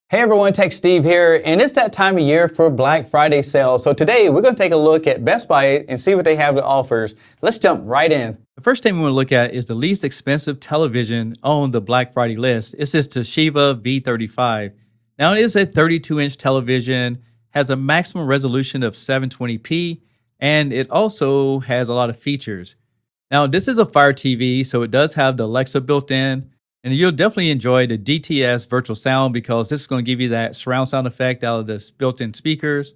Hey everyone, Tech Steve here, and it's that time of year for Black Friday sale. So today we're going to take a look at Best Buy and see what they have to offers. Let's jump right in. The first thing we want to look at is the least expensive television on the Black Friday list. It's this Toshiba V35. Now it is a 32-inch television, has a maximum resolution of 720p, and it also has a lot of features. Now this is a Fire TV, so it does have the Alexa built in, and you'll definitely enjoy the DTS virtual sound because this is going to give you that surround sound effect out of this built-in speakers.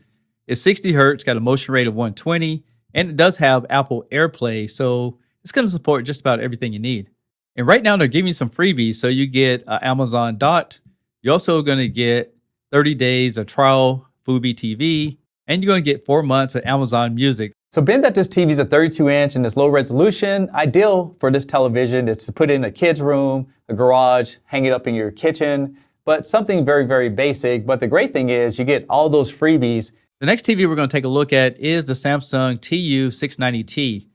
It's 60 hertz, got a motion rate of 120, and it does have Apple AirPlay, so it's going to support just about everything you need. And right now they're giving you some freebies. So you get Amazon Dot. You're also going to get 30 days of trial Fubi TV, and you're going to get 4 months of Amazon Music. So being that this TV is a 32-inch and it's low resolution, ideal for this television is to put it in a kid's room, a garage, hang it up in your kitchen, but something very, very basic. But the great thing is you get all those freebies. The next TV we're going to take a look at is the Samsung TU690T.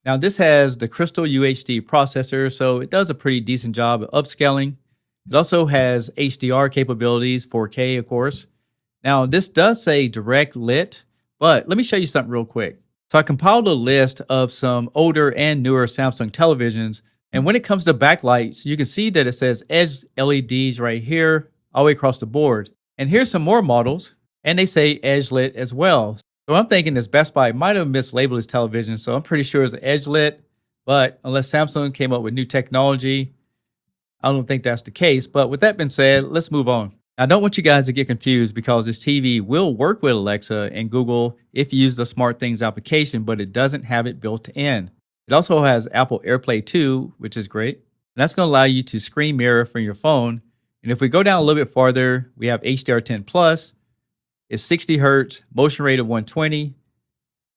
Now this has the Crystal UHD processor, so it does a pretty decent job of upscaling. It also has HDR capabilities, 4K of course. Now this does say direct lit, but let me show you something real quick. So I compiled a list of some older and newer Samsung televisions, and when it comes to backlights, you can see that it says Edge LEDs right here, all the way across the board. And here's some more models, and they say Edge lit as well. So I'm thinking this Best Buy might have mislabeled his television, so I'm pretty sure it's edge lit, but unless Samsung came up with new technology, I don't think that's the case. But with that being said, let's move on. I don't want you guys to get confused because this TV will work with Alexa and Google if you use the SmartThings application, but it doesn't have it built in. It also has Apple AirPlay 2, which is great. And that's going to allow you to screen mirror from your phone. And if we go down a little bit farther, we have HDR10 Plus. It's 60 hertz, motion rate of 120.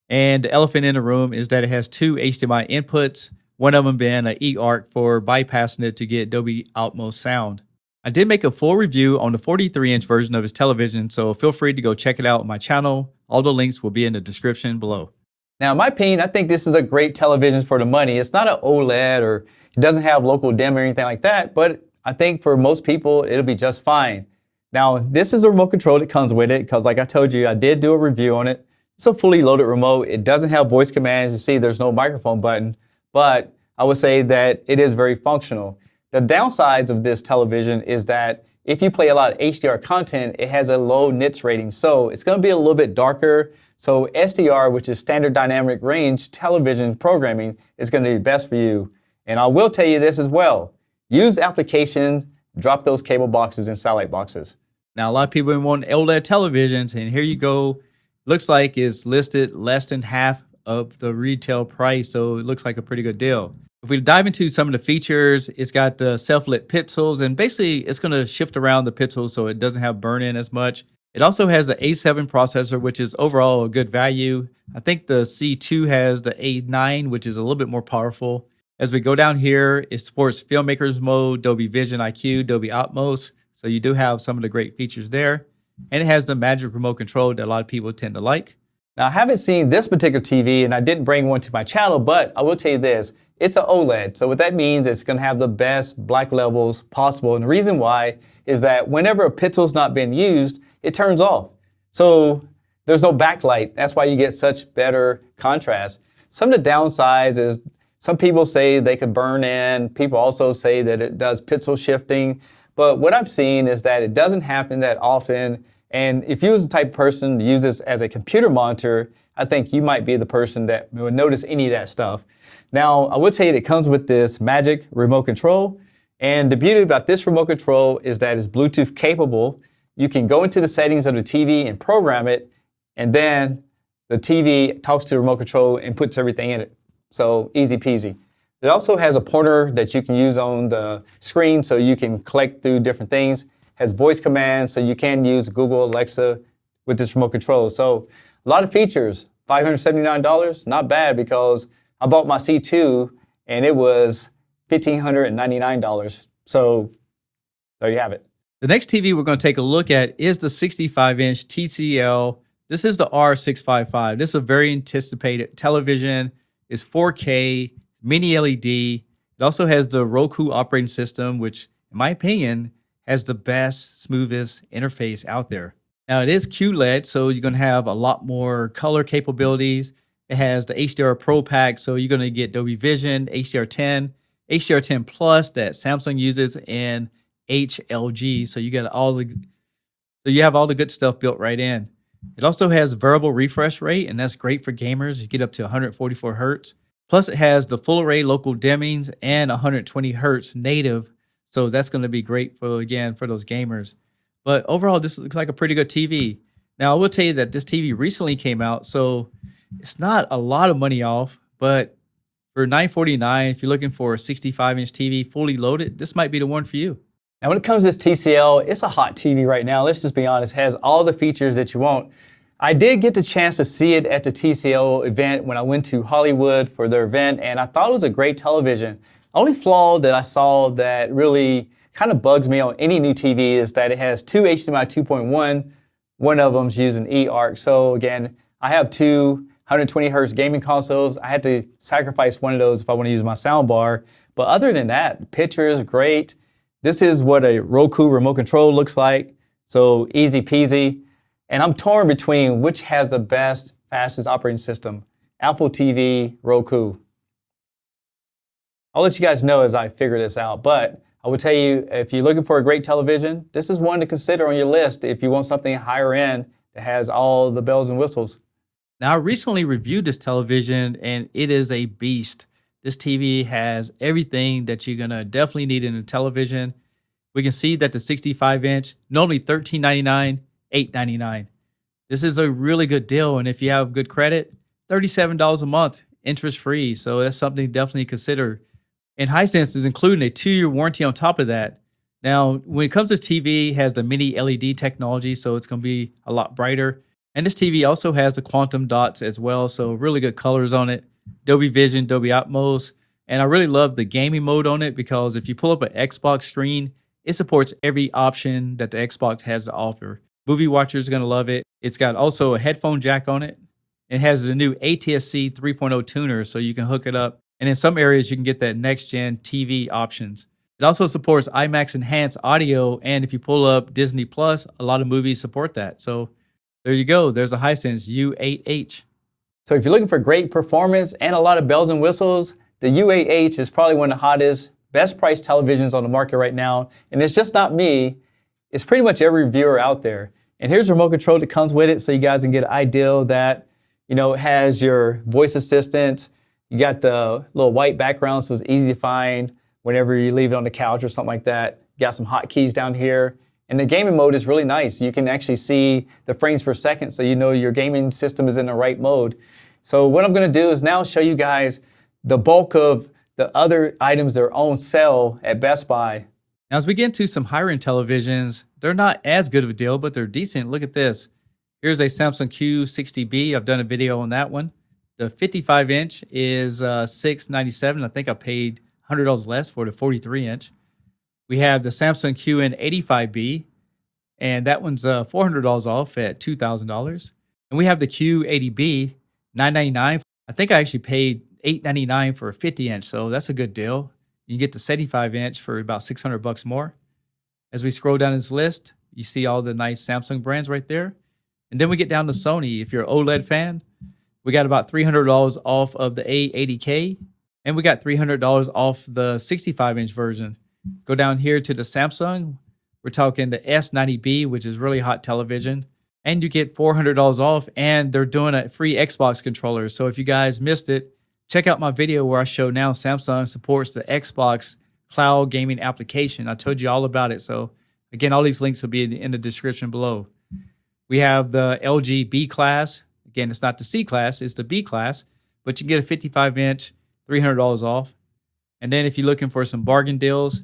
And the elephant in the room is that it has two HDMI inputs, one of them being an eARC for bypassing it to get Dolby Atmos sound. I did make a full review on the 43-inch version of his television, so feel free to go check it out on my channel. All the links will be in the description below. Now in my opinion, I think this is a great television for the money. It's not an OLED or it doesn't have local dim or anything like that, but I think for most people, it'll be just fine. Now, this is a remote control that comes with it because like I told you, I did do a review on it. It's a fully loaded remote. It doesn't have voice commands. You see there's no microphone button, but I would say that it is very functional. The downsides of this television is that if you play a lot of HDR content, it has a low nits rating. So it's going to be a little bit darker. So SDR, which is standard dynamic range television programming, is going to be best for you. And I will tell you this as well. Use applications, drop those cable boxes and satellite boxes. Now, a lot of people want OLED televisions, and here you go. Looks like it's listed less than half of the retail price, so it looks like a pretty good deal. If we dive into some of the features, it's got the self-lit pixels, and basically it's going to shift around the pixels so it doesn't have burn-in as much. It also has the A7 processor, which is overall a good value. I think the C2 has the A9, which is a little bit more powerful. As we go down here, it supports Filmmakers Mode, Dolby Vision IQ, Dolby Atmos. So you do have some of the great features there. And it has the magic remote control that a lot of people tend to like. Now, I haven't seen this particular TV, and I didn't bring one to my channel, but I will tell you this. It's an OLED. So what that means is it's going to have the best black levels possible. And the reason why is that whenever a pixel's not being used, it turns off. So there's no backlight. That's why you get such better contrast. Some of the downsides is some people say they could burn in. People also say that it does pixel shifting. But what I've seen is that it doesn't happen that often. And if you was the type of person to use this as a computer monitor, I think you might be the person that would notice any of that stuff. Now, I would say it comes with this magic remote control. And the beauty about this remote control is that it's Bluetooth capable. You can go into the settings of the TV and program it, and then the TV talks to the remote control and puts everything in it. So easy peasy. It also has a pointer that you can use on the screen so you can collect through different things. Has voice commands, so you can use Google, Alexa with this remote control. So a lot of features, $579, not bad because I bought my C2 and it was $1,599. So there you have it. The next TV we're going to take a look at is the 65-inch TCL. This is the R655. This is a very anticipated television. It's 4K, Mini-LED. It also has the Roku operating system, which in my opinion has the best, smoothest interface out there. Now it is QLED, so you're going to have a lot more color capabilities. It has the HDR Pro pack, so you're going to get Dolby Vision, HDR10, HDR10 Plus that Samsung uses, and HLG. So you have all the good stuff built right in. It also has variable refresh rate, and that's great for gamers. You get up to 144 hertz. Plus, it has the full array local dimmings and 120 hertz native. So that's going to be great for those gamers. But overall, this looks like a pretty good TV. Now, I will tell you that this TV recently came out, so it's not a lot of money off. But for $949, if you're looking for a 65-inch TV fully loaded, this might be the one for you. Now, when it comes to this TCL, it's a hot TV right now. Let's just be honest. It has all the features that you want. I did get the chance to see it at the TCL event when I went to Hollywood for their event, and I thought it was a great television. Only flaw that I saw that really kind of bugs me on any new TV is that it has two HDMI 2.1. One of them's using eARC. So again, I have two 120 hertz gaming consoles. I had to sacrifice one of those if I want to use my sound bar. But other than that, the picture is great. This is what a Roku remote control looks like. So easy peasy. And I'm torn between which has the best, fastest operating system, Apple TV, Roku. I'll let you guys know as I figure this out. But I will tell you, if you're looking for a great television, this is one to consider on your list if you want something higher end that has all the bells and whistles. Now, I recently reviewed this television, and it is a beast. This TV has everything that you're going to definitely need in a television. We can see that the 65-inch, not only $13.99, $8.99. This is a really good deal, and if you have good credit, $37 a month, interest-free. So that's something to definitely consider. And Hisense is including a 2-year warranty on top of that. Now, when it comes to TV, it has the Mini-LED technology, so it's going to be a lot brighter. And this TV also has the quantum dots as well, so really good colors on it. Dolby Vision, Dolby Atmos. And I really love the gaming mode on it because if you pull up an Xbox screen, it supports every option that the Xbox has to offer. Movie watchers are going to love it. It's got also a headphone jack on it. It has the new ATSC 3.0 tuner, so you can hook it up. And in some areas, you can get that next-gen TV options. It also supports IMAX Enhanced audio, and if you pull up Disney Plus, a lot of movies support that. So there you go. There's a Hisense U8H. So if you're looking for great performance and a lot of bells and whistles, the U8H is probably one of the hottest, best priced televisions on the market right now. And it's just not me. It's pretty much every reviewer out there. And here's the remote control that comes with it so you guys can get an idea that, it has your voice assistant. You got the little white background, so it's easy to find whenever you leave it on the couch or something like that. You got some hotkeys down here. And the gaming mode is really nice. You can actually see the frames per second, so you know your gaming system is in the right mode. So what I'm going to do is now show you guys the bulk of the other items that are on sale at Best Buy. Now, as we get into some higher-end televisions, they're not as good of a deal, but they're decent. Look at this. Here's a Samsung Q60B. I've done a video on that one. The 55-inch is $697. I think I paid $100 less for the 43-inch. We have the Samsung QN85B, and that one's $400 off at $2,000. And we have the Q80B, $999. I think I actually paid $899 for a 50-inch, so that's a good deal. You get the 75-inch for about $600 more. As we scroll down this list, you see all the nice Samsung brands right there. And then we get down to Sony. If you're an OLED fan, we got about $300 off of the A80K, and we got $300 off the 65-inch version. Go down here to the Samsung. We're talking the S90B, which is really hot television. And you get $400 off, and they're doing a free Xbox controller. So if you guys missed it, check out my video where I show now Samsung supports the Xbox cloud gaming application. I told you all about it. So again, all these links will be in the description below. We have the LG B class. Again, it's not the C class, it's the B class, but you get a 55-inch, $300 off. And then if you're looking for some bargain deals,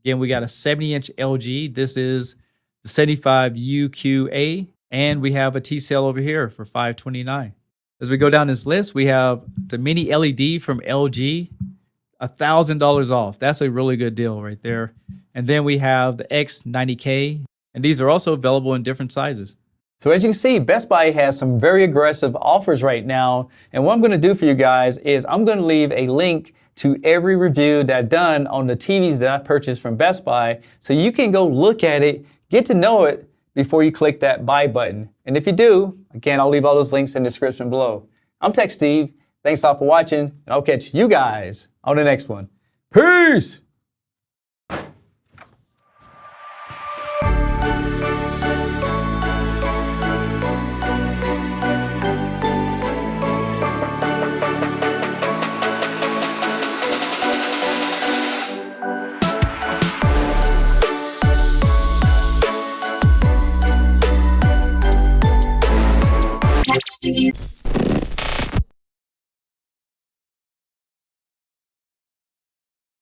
again, we got a 70-inch LG. This is the 75UQA, and we have a TCL over here for $529. As we go down this list, we have the Mini-LED from LG, $1,000 off. That's a really good deal right there. And then we have the X90K, and these are also available in different sizes. So as you can see, Best Buy has some very aggressive offers right now. And what I'm going to do for you guys is I'm going to leave a link to every review that I've done on the TVs that I purchased from Best Buy, so you can go look at it, get to know it before you click that buy button. And if you do, again, I'll leave all those links in the description below. I'm Tech Steve. Thanks all for watching, and I'll catch you guys on the next one. Peace!